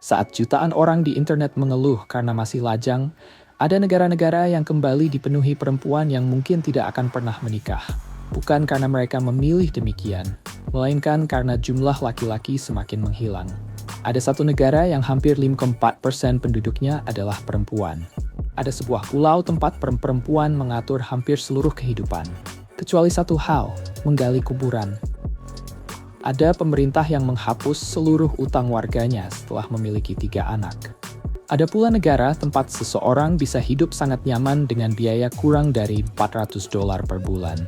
Saat jutaan orang di internet mengeluh karena masih lajang, ada negara-negara yang kembali dipenuhi perempuan yang mungkin tidak akan pernah menikah. Bukan karena mereka memilih demikian, melainkan karena jumlah laki-laki semakin menghilang. Ada satu negara yang hampir 54% penduduknya adalah perempuan. Ada sebuah pulau tempat perempuan mengatur hampir seluruh kehidupan. Kecuali satu hal, menggali kuburan. Ada pemerintah yang menghapus seluruh utang warganya setelah memiliki 3 anak. Ada pula negara tempat seseorang bisa hidup sangat nyaman dengan biaya kurang dari $400 per bulan.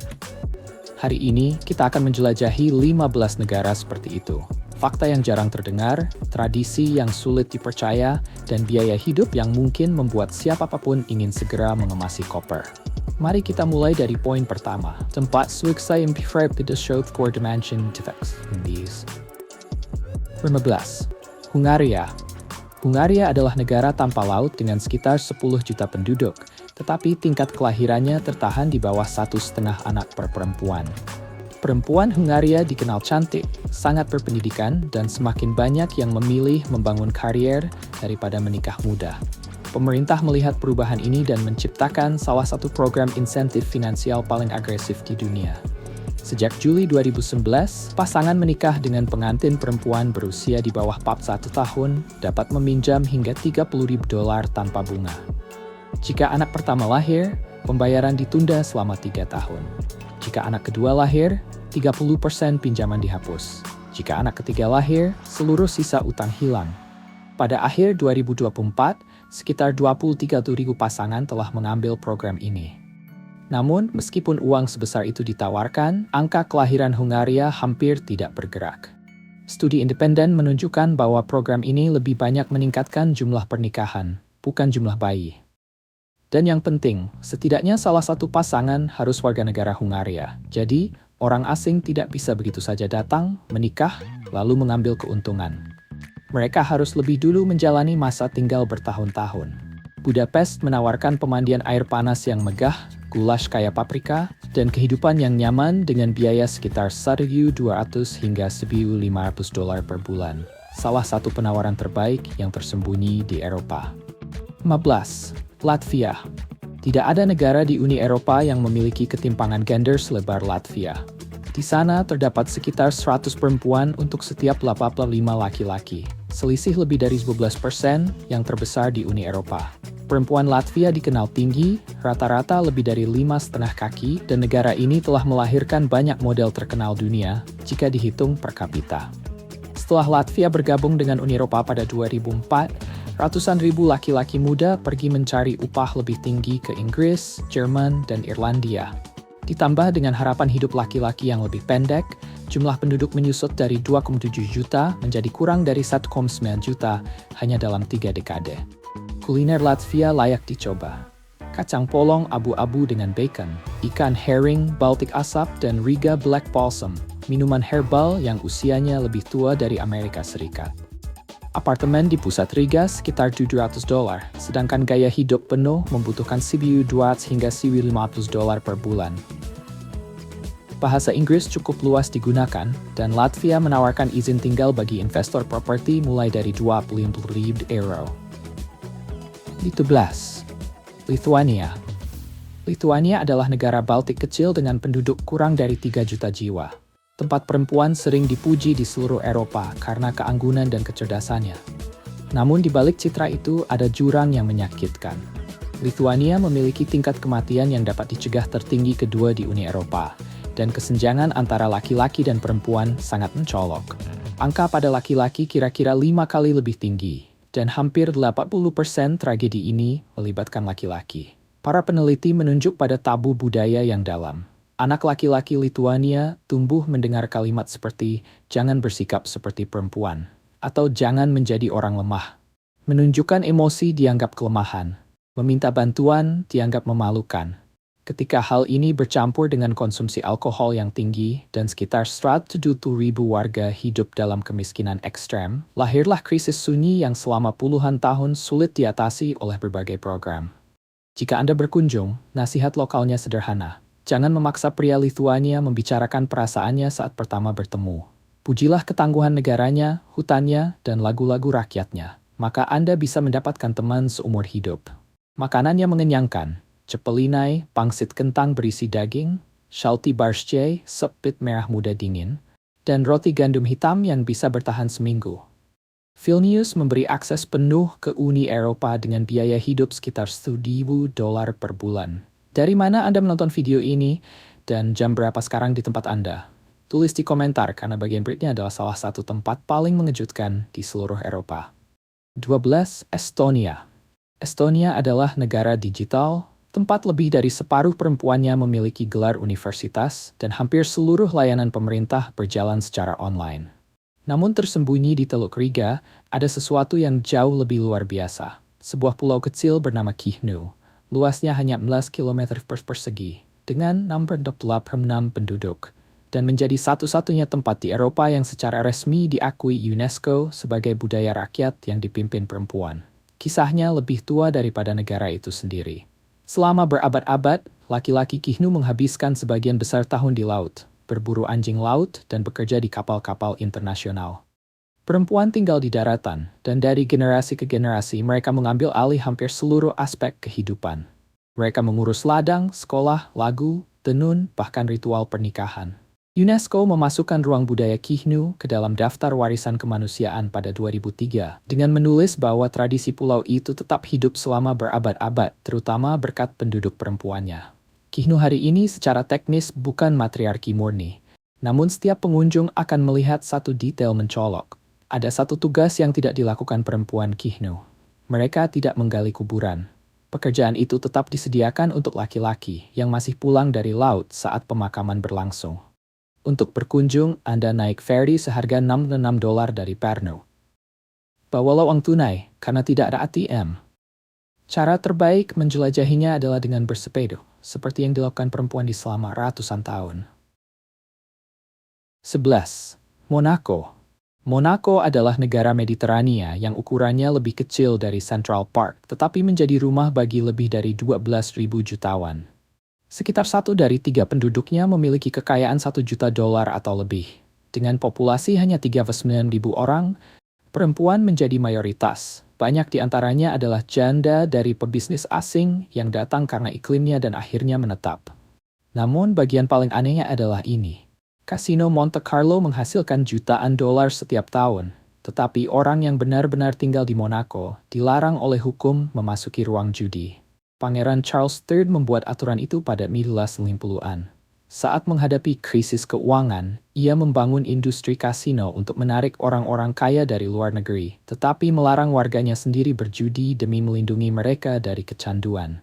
Hari ini, kita akan menjelajahi 15 negara seperti itu. Fakta yang jarang terdengar, tradisi yang sulit dipercaya, dan biaya hidup yang mungkin membuat siapapun ingin segera mengemasi koper. Mari kita mulai dari poin pertama. Tempat saya improve the show for dimension defects in these. 15. Hungaria. Hungaria adalah negara tanpa laut dengan sekitar 10 juta penduduk, tetapi tingkat kelahirannya tertahan di bawah 1,5 anak per perempuan. Perempuan Hungaria dikenal cantik, sangat berpendidikan, dan semakin banyak yang memilih membangun karier daripada menikah muda. Pemerintah melihat perubahan ini dan menciptakan salah satu program insentif finansial paling agresif di dunia. Sejak Juli 2011, pasangan menikah dengan pengantin perempuan berusia di bawah 41 tahun dapat meminjam hingga $30.000 tanpa bunga. Jika anak pertama lahir, pembayaran ditunda selama 3 tahun. Jika anak kedua lahir, 30% pinjaman dihapus. Jika anak ketiga lahir, seluruh sisa utang hilang. Pada akhir 2024, sekitar 23.000 pasangan telah mengambil program ini. Namun, meskipun uang sebesar itu ditawarkan, angka kelahiran Hungaria hampir tidak bergerak. Studi independen menunjukkan bahwa program ini lebih banyak meningkatkan jumlah pernikahan, bukan jumlah bayi. Dan yang penting, setidaknya salah satu pasangan harus warga negara Hungaria. Jadi, orang asing tidak bisa begitu saja datang, menikah, lalu mengambil keuntungan. Mereka harus lebih dulu menjalani masa tinggal bertahun-tahun. Budapest menawarkan pemandian air panas yang megah, goulash kaya paprika, dan kehidupan yang nyaman dengan biaya sekitar $1.200 hingga $1.500 per bulan. Salah satu penawaran terbaik yang tersembunyi di Eropa. 15. Latvia. Tidak ada negara di Uni Eropa yang memiliki ketimpangan gender selebar Latvia. Di sana terdapat sekitar 100 perempuan untuk setiap 85 laki-laki. Selisih lebih dari 12% yang terbesar di Uni Eropa. Perempuan Latvia dikenal tinggi, rata-rata lebih dari 5,5 kaki, dan negara ini telah melahirkan banyak model terkenal dunia jika dihitung per kapita. Setelah Latvia bergabung dengan Uni Eropa pada 2004, ratusan ribu laki-laki muda pergi mencari upah lebih tinggi ke Inggris, Jerman, dan Irlandia. Ditambah dengan harapan hidup laki-laki yang lebih pendek, jumlah penduduk menyusut dari 2,7 juta menjadi kurang dari 1,9 juta hanya dalam 3 dekade. Kuliner Latvia layak dicoba. Kacang polong abu-abu dengan bacon, ikan herring, Baltic asap, dan Riga Black Balsam, minuman herbal yang usianya lebih tua dari Amerika Serikat. Apartemen di pusat Riga sekitar $700, sedangkan gaya hidup penuh membutuhkan $200 hingga $500 per bulan. Bahasa Inggris cukup luas digunakan, dan Latvia menawarkan izin tinggal bagi investor properti mulai dari €20.000. 17. Lithuania. Lithuania adalah negara Baltik kecil dengan penduduk kurang dari 3 juta jiwa. Tempat perempuan sering dipuji di seluruh Eropa karena keanggunan dan kecerdasannya. Namun di balik citra itu ada jurang yang menyakitkan. Lithuania memiliki tingkat kematian yang dapat dicegah tertinggi kedua di Uni Eropa, dan kesenjangan antara laki-laki dan perempuan sangat mencolok. Angka pada laki-laki kira-kira 5 kali lebih tinggi, dan hampir 80% tragedi ini melibatkan laki-laki. Para peneliti menunjuk pada tabu budaya yang dalam. Anak laki-laki Lithuania tumbuh mendengar kalimat seperti "jangan bersikap seperti perempuan" atau "jangan menjadi orang lemah". Menunjukkan emosi dianggap kelemahan, meminta bantuan dianggap memalukan. Ketika hal ini bercampur dengan konsumsi alkohol yang tinggi dan sekitar 170.000 warga hidup dalam kemiskinan ekstrem, lahirlah krisis sunyi yang selama puluhan tahun sulit diatasi oleh berbagai program. Jika Anda berkunjung, nasihat lokalnya sederhana. Jangan memaksa pria Lithuania membicarakan perasaannya saat pertama bertemu. Pujilah ketangguhan negaranya, hutannya, dan lagu-lagu rakyatnya. maka Anda bisa mendapatkan teman seumur hidup. Makanannya mengenyangkan, cepelinai, pangsit kentang berisi daging, shalti barshche, sup pit merah muda dingin, dan roti gandum hitam yang bisa bertahan seminggu. Vilnius memberi akses penuh ke Uni Eropa dengan biaya hidup sekitar $1.000 per bulan. Dari mana Anda menonton video ini, dan jam berapa sekarang di tempat Anda? Tulis di komentar karena bagian berikutnya adalah salah satu tempat paling mengejutkan di seluruh Eropa. 12. Estonia. Estonia adalah negara digital, tempat lebih dari separuh perempuannya memiliki gelar universitas dan hampir seluruh layanan pemerintah berjalan secara online. Namun tersembunyi di Teluk Riga, ada sesuatu yang jauh lebih luar biasa. Sebuah pulau kecil bernama Kihnu, luasnya hanya 11 km persegi, dengan 626 penduduk, dan menjadi satu-satunya tempat di Eropa yang secara resmi diakui UNESCO sebagai budaya rakyat yang dipimpin perempuan. Kisahnya lebih tua daripada negara itu sendiri. Selama berabad-abad, laki-laki Kihnu menghabiskan sebagian besar tahun di laut, berburu anjing laut, dan bekerja di kapal-kapal internasional. Perempuan tinggal di daratan, dan dari generasi ke generasi mereka mengambil alih hampir seluruh aspek kehidupan. Mereka mengurus ladang, sekolah, lagu, tenun, bahkan ritual pernikahan. UNESCO memasukkan ruang budaya Kihnu ke dalam daftar warisan kemanusiaan pada 2003 dengan menulis bahwa tradisi pulau itu tetap hidup selama berabad-abad, terutama berkat penduduk perempuannya. Kihnu hari ini secara teknis bukan matriarki murni, namun setiap pengunjung akan melihat satu detail mencolok. Ada satu tugas yang tidak dilakukan perempuan Kihnu. Mereka tidak menggali kuburan. Pekerjaan itu tetap disediakan untuk laki-laki yang masih pulang dari laut saat pemakaman berlangsung. Untuk berkunjung, Anda naik ferry seharga $66 dari Pärnu. Bawalah uang tunai, karena tidak ada ATM. Cara terbaik menjelajahinya adalah dengan bersepeda, seperti yang dilakukan perempuan di selama ratusan tahun. 11. Monaco. Monaco adalah negara Mediterania yang ukurannya lebih kecil dari Central Park, tetapi menjadi rumah bagi lebih dari 12.000 jutawan. Sekitar 1 dari 3 penduduknya memiliki kekayaan $1 juta atau lebih. Dengan populasi hanya 39.000 orang, perempuan menjadi mayoritas. Banyak di antaranya adalah janda dari pebisnis asing yang datang karena iklimnya dan akhirnya menetap. Namun bagian paling anehnya adalah ini. Kasino Monte Carlo menghasilkan jutaan dolar setiap tahun, tetapi orang yang benar-benar tinggal di Monaco dilarang oleh hukum memasuki ruang judi. Pangeran Charles III membuat aturan itu pada 1990-an. Saat menghadapi krisis keuangan, ia membangun industri kasino untuk menarik orang-orang kaya dari luar negeri, tetapi melarang warganya sendiri berjudi demi melindungi mereka dari kecanduan.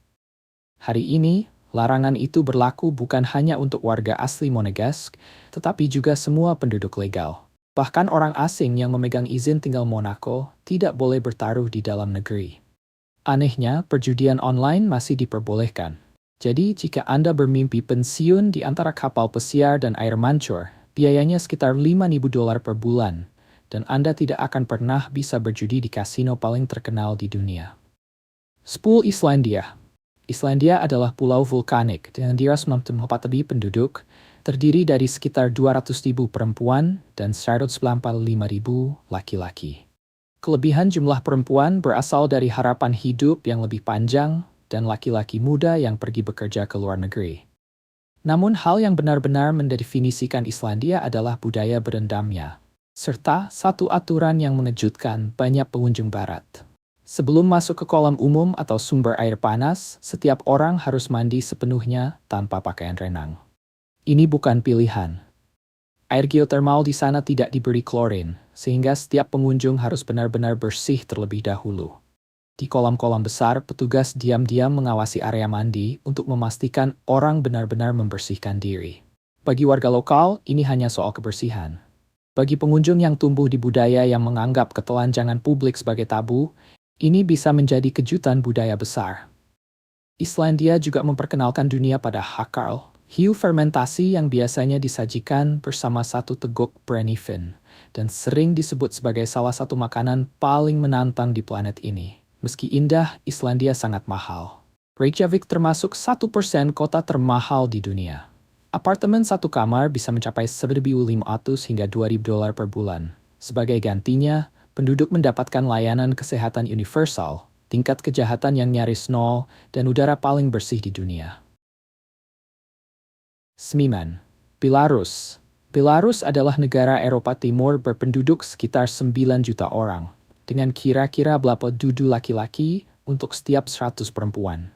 Hari ini, larangan itu berlaku bukan hanya untuk warga asli Monegasque, tetapi juga semua penduduk legal. Bahkan orang asing yang memegang izin tinggal Monaco tidak boleh bertaruh di dalam negeri. Anehnya, perjudian online masih diperbolehkan. Jadi, jika Anda bermimpi pensiun di antara kapal pesiar dan air mancur, biayanya sekitar $5.000 per bulan, dan Anda tidak akan pernah bisa berjudi di kasino paling terkenal di dunia. 10. Islandia. Islandia adalah pulau vulkanik dengan 394 penduduk, terdiri dari sekitar 200.000 perempuan dan 195.000 laki-laki. Kelebihan jumlah perempuan berasal dari harapan hidup yang lebih panjang dan laki-laki muda yang pergi bekerja ke luar negeri. Namun hal yang benar-benar mendefinisikan Islandia adalah budaya berendamnya, serta satu aturan yang mengejutkan banyak pengunjung barat. Sebelum masuk ke kolam umum atau sumber air panas, setiap orang harus mandi sepenuhnya tanpa pakaian renang. Ini bukan pilihan. Air geotermal di sana tidak diberi klorin, sehingga setiap pengunjung harus benar-benar bersih terlebih dahulu. Di kolam-kolam besar, petugas diam-diam mengawasi area mandi untuk memastikan orang benar-benar membersihkan diri. Bagi warga lokal, ini hanya soal kebersihan. Bagi pengunjung yang tumbuh di budaya yang menganggap ketelanjangan publik sebagai tabu, ini bisa menjadi kejutan budaya besar. Islandia juga memperkenalkan dunia pada hakarl, hiu fermentasi yang biasanya disajikan bersama satu teguk brennivin, dan sering disebut sebagai salah satu makanan paling menantang di planet ini. Meski indah, Islandia sangat mahal. Reykjavik termasuk 1% kota termahal di dunia. Apartemen satu kamar bisa mencapai $1.500 hingga $2.000 per bulan. Sebagai gantinya, Penduduk mendapatkan layanan kesehatan universal, tingkat kejahatan yang nyaris nol, dan udara paling bersih di dunia. 9. Belarus. Belarus adalah negara Eropa Timur berpenduduk sekitar 9 juta orang, dengan kira-kira 80 laki-laki untuk setiap 100 perempuan.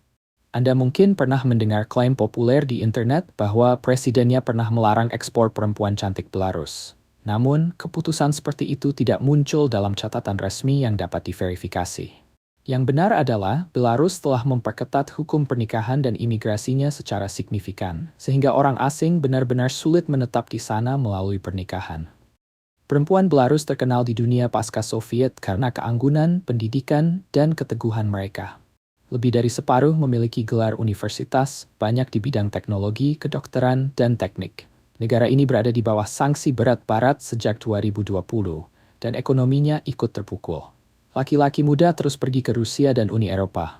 Anda mungkin pernah mendengar klaim populer di internet bahwa presidennya pernah melarang ekspor perempuan cantik Belarus. Namun, keputusan seperti itu tidak muncul dalam catatan resmi yang dapat diverifikasi. Yang benar adalah Belarus telah memperketat hukum pernikahan dan imigrasinya secara signifikan, sehingga orang asing benar-benar sulit menetap di sana melalui pernikahan. Perempuan Belarus terkenal di dunia pasca Soviet karena keanggunan, pendidikan, dan keteguhan mereka. Lebih dari separuh memiliki gelar universitas, banyak di bidang teknologi, kedokteran, dan teknik. Negara ini berada di bawah sanksi berat Barat sejak 2020, dan ekonominya ikut terpukul. Laki-laki muda terus pergi ke Rusia dan Uni Eropa.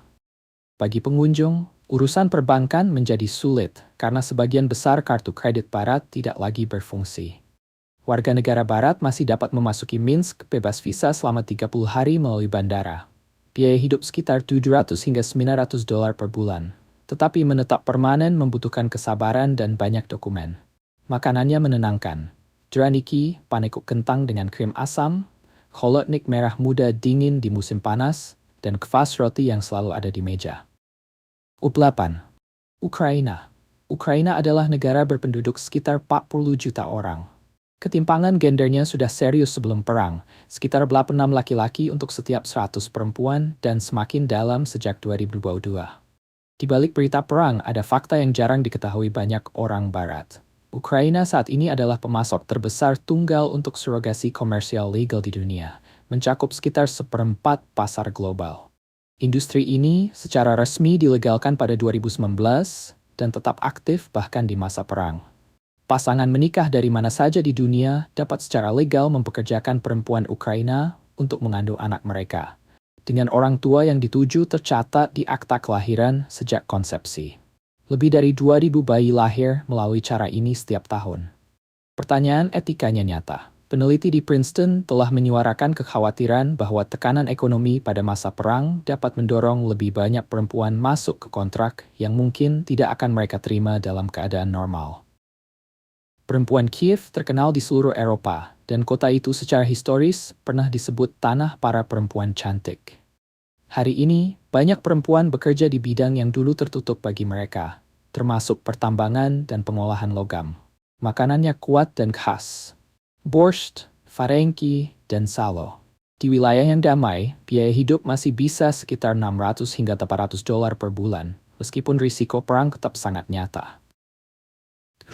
Bagi pengunjung, urusan perbankan menjadi sulit karena sebagian besar kartu kredit Barat tidak lagi berfungsi. Warga negara Barat masih dapat memasuki Minsk bebas visa selama 30 hari melalui bandara. Biaya hidup sekitar $700 hingga $900 per bulan. Tetapi menetap permanen membutuhkan kesabaran dan banyak dokumen. Makanannya menenangkan. Draniki, panekuk kentang dengan krim asam, holotnik merah muda dingin di musim panas, dan kvass roti yang selalu ada di meja. 8. Ukraina. Ukraina adalah negara berpenduduk sekitar 40 juta orang. Ketimpangan gendernya sudah serius sebelum perang, sekitar 86 laki-laki untuk setiap 100 perempuan dan semakin dalam sejak 2022. Di balik berita perang ada fakta yang jarang diketahui banyak orang Barat. Ukraina saat ini adalah pemasok terbesar tunggal untuk surrogasi komersial legal di dunia, mencakup sekitar 1/4 pasar global. Industri ini secara resmi dilegalkan pada 2019 dan tetap aktif bahkan di masa perang. Pasangan menikah dari mana saja di dunia dapat secara legal mempekerjakan perempuan Ukraina untuk mengandung anak mereka, dengan orang tua yang dituju tercatat di akta kelahiran sejak konsepsi. Lebih dari 2.000 bayi lahir melalui cara ini setiap tahun. Pertanyaan etikanya nyata. Peneliti di Princeton telah menyuarakan kekhawatiran bahwa tekanan ekonomi pada masa perang dapat mendorong lebih banyak perempuan masuk ke kontrak yang mungkin tidak akan mereka terima dalam keadaan normal. Perempuan Kiev terkenal di seluruh Eropa, dan kota itu secara historis pernah disebut tanah para perempuan cantik. Hari ini, banyak perempuan bekerja di bidang yang dulu tertutup bagi mereka, termasuk pertambangan dan pengolahan logam. Makanannya kuat dan khas. Borscht, varenki, dan salo. Di wilayah yang damai, biaya hidup masih bisa sekitar $600 hingga $400 per bulan, meskipun risiko perang tetap sangat nyata.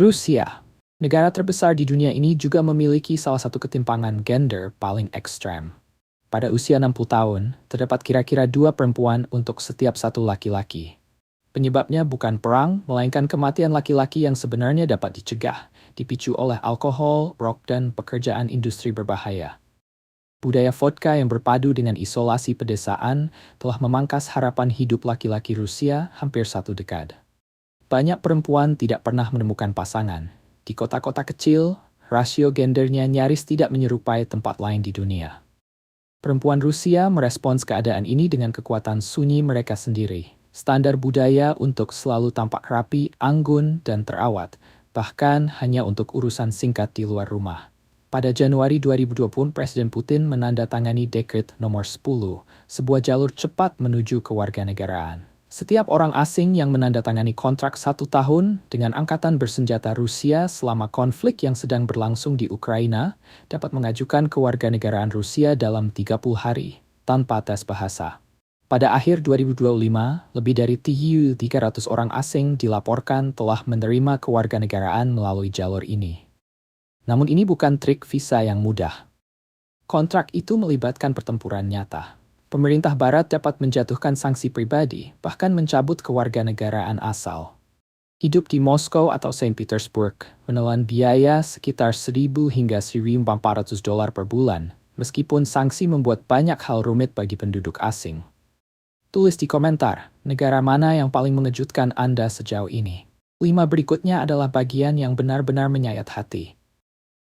Rusia. Negara terbesar di dunia ini juga memiliki salah satu ketimpangan gender paling ekstrem. Pada usia 60 tahun, terdapat kira-kira 2 perempuan untuk setiap 1 laki-laki. Penyebabnya bukan perang, melainkan kematian laki-laki yang sebenarnya dapat dicegah, dipicu oleh alkohol, rok, dan pekerjaan industri berbahaya. Budaya vodka yang berpadu dengan isolasi pedesaan telah memangkas harapan hidup laki-laki Rusia hampir 1 dekade. Banyak perempuan tidak pernah menemukan pasangan. Di kota-kota kecil, rasio gendernya nyaris tidak menyerupai tempat lain di dunia. Perempuan Rusia merespons keadaan ini dengan kekuatan sunyi mereka sendiri. Standar budaya untuk selalu tampak rapi, anggun, dan terawat, bahkan hanya untuk urusan singkat di luar rumah. Pada Januari 2020, Presiden Putin menandatangani Dekret Nomor 10, sebuah jalur cepat menuju kewarganegaraan. Setiap orang asing yang menandatangani kontrak 1 tahun dengan angkatan bersenjata Rusia selama konflik yang sedang berlangsung di Ukraina dapat mengajukan kewarganegaraan Rusia dalam 30 hari, tanpa tes bahasa. Pada akhir 2025, lebih dari 300 orang asing dilaporkan telah menerima kewarganegaraan melalui jalur ini. Namun ini bukan trik visa yang mudah. Kontrak itu melibatkan pertempuran nyata. Pemerintah Barat dapat menjatuhkan sanksi pribadi, bahkan mencabut kewarganegaraan asal. Hidup di Moskow atau Saint Petersburg menelan biaya sekitar $1.000 hingga $1.400 per bulan, meskipun sanksi membuat banyak hal rumit bagi penduduk asing. Tulis di komentar, negara mana yang paling mengejutkan Anda sejauh ini. 5 berikutnya adalah bagian yang benar-benar menyayat hati.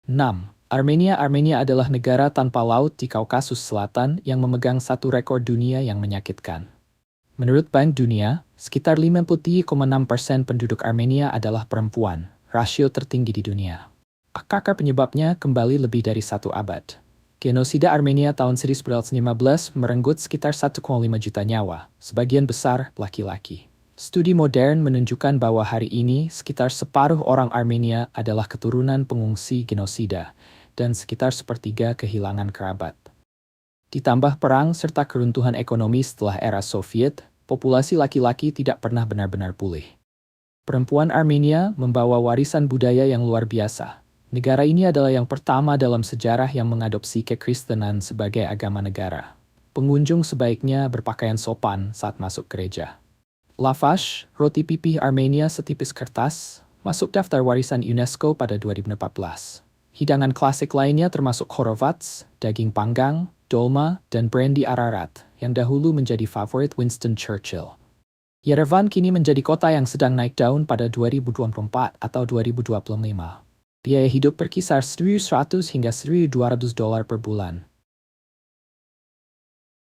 6. Armenia adalah negara tanpa laut di Kaukasus Selatan yang memegang satu rekor dunia yang menyakitkan. Menurut Bank Dunia, sekitar 53,6% penduduk Armenia adalah perempuan, rasio tertinggi di dunia. Akar penyebabnya kembali lebih dari satu abad. Genosida Armenia tahun 1915 merenggut sekitar 1,5 juta nyawa, sebagian besar laki-laki. Studi modern menunjukkan bahwa hari ini sekitar separuh orang Armenia adalah keturunan pengungsi genosida, dan sekitar sepertiga kehilangan kerabat. Ditambah perang serta keruntuhan ekonomi setelah era Soviet, populasi laki-laki tidak pernah benar-benar pulih. Perempuan Armenia membawa warisan budaya yang luar biasa. Negara ini adalah yang pertama dalam sejarah yang mengadopsi kekristenan sebagai agama negara. Pengunjung sebaiknya berpakaian sopan saat masuk gereja. Lavash, roti pipih Armenia setipis kertas, masuk daftar warisan UNESCO pada 2014. Hidangan klasik lainnya termasuk horovats, daging panggang, dolma, dan brandy Ararat, yang dahulu menjadi favorit Winston Churchill. Yerevan kini menjadi kota yang sedang naik daun pada 2024 atau 2025. Biaya hidup berkisar $1.100 hingga $1.200 per bulan.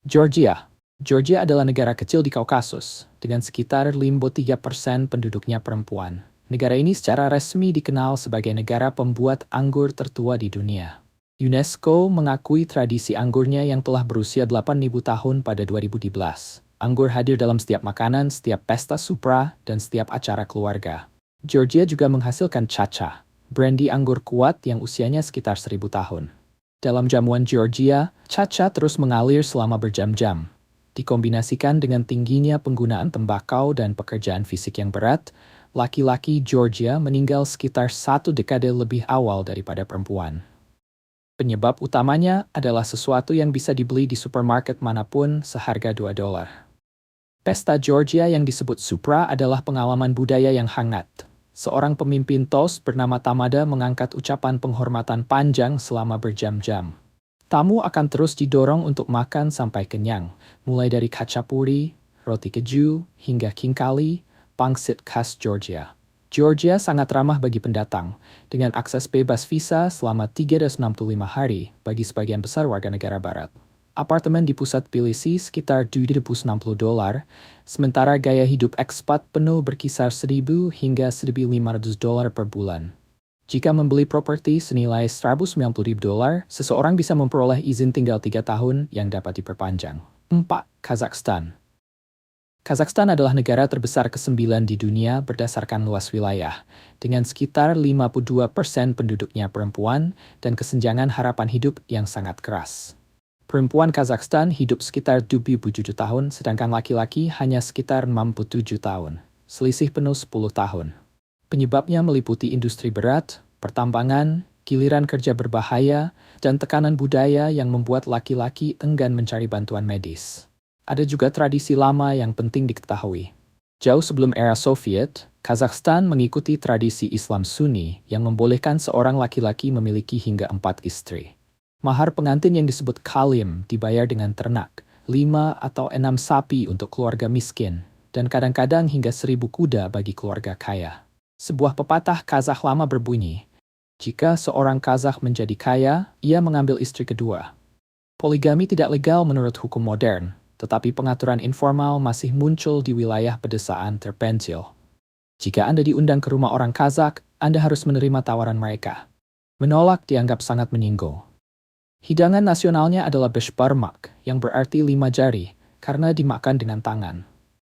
Georgia adalah negara kecil di Kaukasus, dengan sekitar 53% penduduknya perempuan. Negara ini secara resmi dikenal sebagai negara pembuat anggur tertua di dunia. UNESCO mengakui tradisi anggurnya yang telah berusia 8.000 tahun pada 2012. Anggur hadir dalam setiap makanan, setiap pesta supra, dan setiap acara keluarga. Georgia juga menghasilkan chacha, brandy anggur kuat yang usianya sekitar 1.000 tahun. Dalam jamuan Georgia, chacha terus mengalir selama berjam-jam. Dikombinasikan dengan tingginya penggunaan tembakau dan pekerjaan fisik yang berat, laki-laki Georgia meninggal sekitar 1 dekade lebih awal daripada perempuan. Penyebab utamanya adalah sesuatu yang bisa dibeli di supermarket manapun seharga $2. Pesta Georgia yang disebut Supra adalah pengalaman budaya yang hangat. Seorang pemimpin toast bernama Tamada mengangkat ucapan penghormatan panjang selama berjam-jam. Tamu akan terus didorong untuk makan sampai kenyang, mulai dari khachapuri, roti keju, hingga khinkali, pangsit khas Georgia. Georgia sangat ramah bagi pendatang, dengan akses bebas visa selama 365 hari bagi sebagian besar warga negara barat. Apartemen di pusat Tbilisi sekitar $260, sementara gaya hidup ekspat penuh berkisar $1.000 hingga $1.500 per bulan. Jika membeli properti senilai $190.000, seseorang bisa memperoleh izin tinggal 3 tahun yang dapat diperpanjang. 4. Kazakhstan. Kazakhstan adalah negara terbesar ke-9 di dunia berdasarkan luas wilayah, dengan sekitar 52% penduduknya perempuan dan kesenjangan harapan hidup yang sangat keras. Perempuan Kazakhstan hidup sekitar 27 tahun, sedangkan laki-laki hanya sekitar 67 tahun, selisih penuh 10 tahun. Penyebabnya meliputi industri berat, pertambangan, giliran kerja berbahaya, dan tekanan budaya yang membuat laki-laki enggan mencari bantuan medis. Ada juga tradisi lama yang penting diketahui. Jauh sebelum era Soviet, Kazakhstan mengikuti tradisi Islam Sunni yang membolehkan seorang laki-laki memiliki hingga 4 istri. Mahar pengantin yang disebut kalim dibayar dengan ternak, 5 atau 6 sapi untuk keluarga miskin, dan kadang-kadang hingga 1.000 kuda bagi keluarga kaya. Sebuah pepatah Kazakh lama berbunyi, jika seorang Kazakh menjadi kaya, ia mengambil istri kedua. Poligami tidak legal menurut hukum modern, tetapi pengaturan informal masih muncul di wilayah pedesaan terpencil. Jika Anda diundang ke rumah orang Kazakh, Anda harus menerima tawaran mereka. Menolak dianggap sangat menyinggung. Hidangan nasionalnya adalah beshbarmak, yang berarti 5 jari, karena dimakan dengan tangan.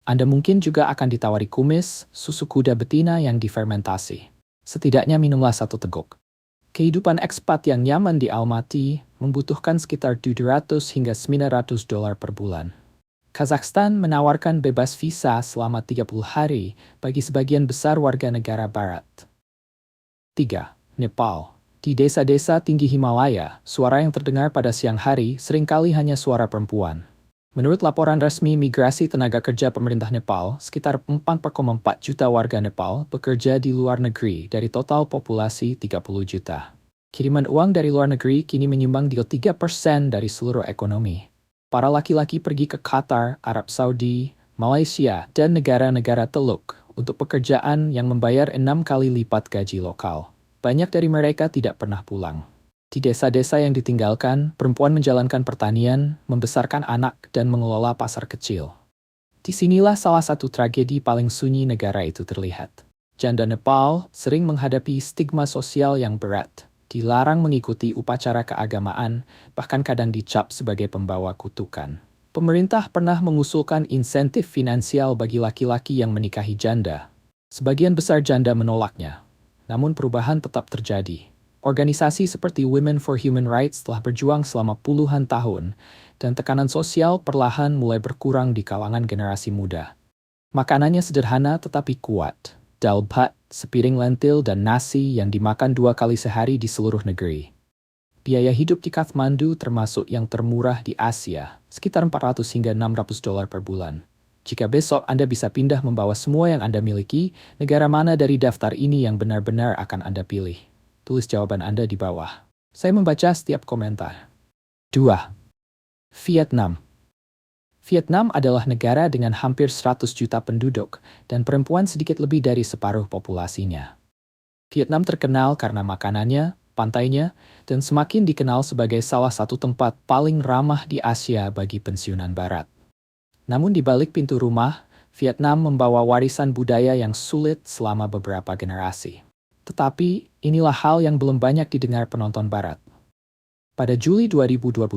Anda mungkin juga akan ditawari kumis, susu kuda betina yang difermentasi. Setidaknya minumlah 1 teguk. Kehidupan ekspat yang nyaman di Almaty membutuhkan sekitar $700 hingga $900 per bulan. Kazakhstan menawarkan bebas visa selama 30 hari bagi sebagian besar warga negara barat. 3. Nepal. Di desa-desa tinggi Himalaya, suara yang terdengar pada siang hari seringkali hanya suara perempuan. Menurut laporan resmi Migrasi Tenaga Kerja Pemerintah Nepal, sekitar 4,4 juta warga Nepal bekerja di luar negeri dari total populasi 30 juta. Kiriman uang dari luar negeri kini menyumbang 3% dari seluruh ekonomi. Para laki-laki pergi ke Qatar, Arab Saudi, Malaysia, dan negara-negara Teluk untuk pekerjaan yang membayar 6 kali lipat gaji lokal. Banyak dari mereka tidak pernah pulang. Di desa-desa yang ditinggalkan, perempuan menjalankan pertanian, membesarkan anak, dan mengelola pasar kecil. Disinilah salah satu tragedi paling sunyi negara itu terlihat. Janda Nepal sering menghadapi stigma sosial yang berat, dilarang mengikuti upacara keagamaan, bahkan kadang dicap sebagai pembawa kutukan. Pemerintah pernah mengusulkan insentif finansial bagi laki-laki yang menikahi janda. Sebagian besar janda menolaknya, namun perubahan tetap terjadi. Organisasi seperti Women for Human Rights telah berjuang selama puluhan tahun, dan tekanan sosial perlahan mulai berkurang di kalangan generasi muda. Makanannya sederhana tetapi kuat. Dal bhat, sepiring lentil, dan nasi yang dimakan 2 kali sehari di seluruh negeri. Biaya hidup di Kathmandu termasuk yang termurah di Asia, sekitar 400 hingga 600 dolar per bulan. Jika besok Anda bisa pindah membawa semua yang Anda miliki, negara mana dari daftar ini yang benar-benar akan Anda pilih? Tulis jawaban Anda di bawah. Saya membaca setiap komentar. 2. Vietnam. Vietnam adalah negara dengan hampir 100 juta penduduk dan perempuan sedikit lebih dari separuh populasinya. Vietnam terkenal karena makanannya, pantainya, dan semakin dikenal sebagai salah satu tempat paling ramah di Asia bagi pensiunan barat. Namun di balik pintu rumah, Vietnam membawa warisan budaya yang sulit selama beberapa generasi. Tetapi, inilah hal yang belum banyak didengar penonton barat. Pada Juli 2022,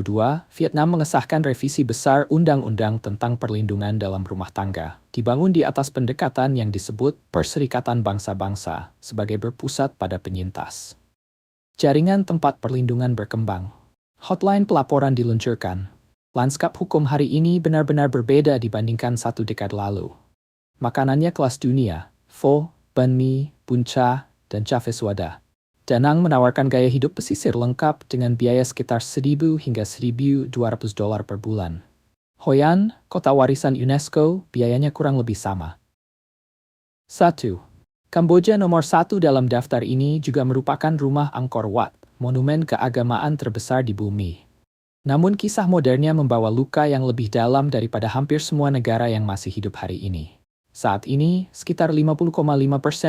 Vietnam mengesahkan revisi besar Undang-Undang tentang Perlindungan dalam Rumah Tangga, dibangun di atas pendekatan yang disebut Perserikatan Bangsa-Bangsa sebagai berpusat pada penyintas. Jaringan tempat perlindungan berkembang. Hotline pelaporan diluncurkan. Lanskap hukum hari ini benar-benar berbeda dibandingkan 1 dekade lalu. Makanannya kelas dunia, pho, banh mi, bún chả, dan chả phê suada. Da Nang menawarkan gaya hidup pesisir lengkap dengan biaya sekitar 1.000 hingga 1.200 dolar per bulan. Hoi An, kota warisan UNESCO, biayanya kurang lebih sama. 1. Kamboja nomor 1 dalam daftar ini juga merupakan rumah Angkor Wat, monumen keagamaan terbesar di bumi. Namun kisah modernnya membawa luka yang lebih dalam daripada hampir semua negara yang masih hidup hari ini. Saat ini, sekitar 50,5%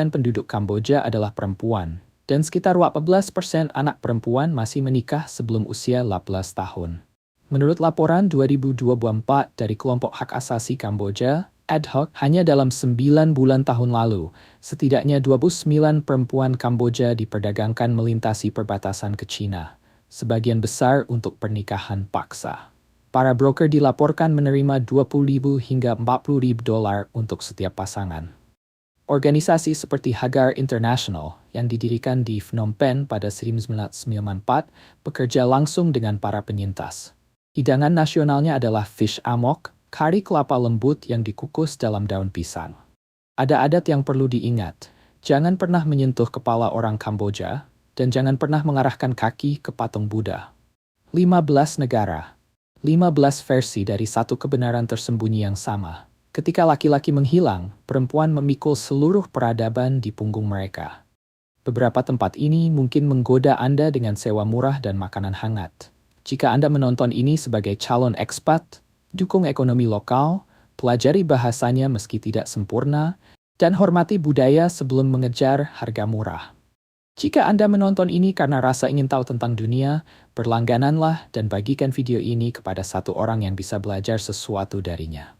penduduk Kamboja adalah perempuan. Dan sekitar 14% anak perempuan masih menikah sebelum usia 18 tahun. Menurut laporan 2024 dari kelompok hak asasi Kamboja, ad hoc, hanya dalam 9 bulan tahun lalu, setidaknya 29 perempuan Kamboja diperdagangkan melintasi perbatasan ke China, sebagian besar untuk pernikahan paksa. Para broker dilaporkan menerima 20.000 hingga 40.000 dolar untuk setiap pasangan. Organisasi seperti Hagar International yang didirikan di Phnom Penh pada 1994 bekerja langsung dengan para penyintas. Hidangan nasionalnya adalah fish amok, kari kelapa lembut yang dikukus dalam daun pisang. Ada adat yang perlu diingat, jangan pernah menyentuh kepala orang Kamboja, dan jangan pernah mengarahkan kaki ke patung Buddha. 15 negara, 15 versi dari satu kebenaran tersembunyi yang sama. Ketika laki-laki menghilang, perempuan memikul seluruh peradaban di punggung mereka. Beberapa tempat ini mungkin menggoda Anda dengan sewa murah dan makanan hangat. Jika Anda menonton ini sebagai calon ekspat, dukung ekonomi lokal, pelajari bahasanya meski tidak sempurna, dan hormati budaya sebelum mengejar harga murah. Jika Anda menonton ini karena rasa ingin tahu tentang dunia, berlanggananlah dan bagikan video ini kepada satu orang yang bisa belajar sesuatu darinya.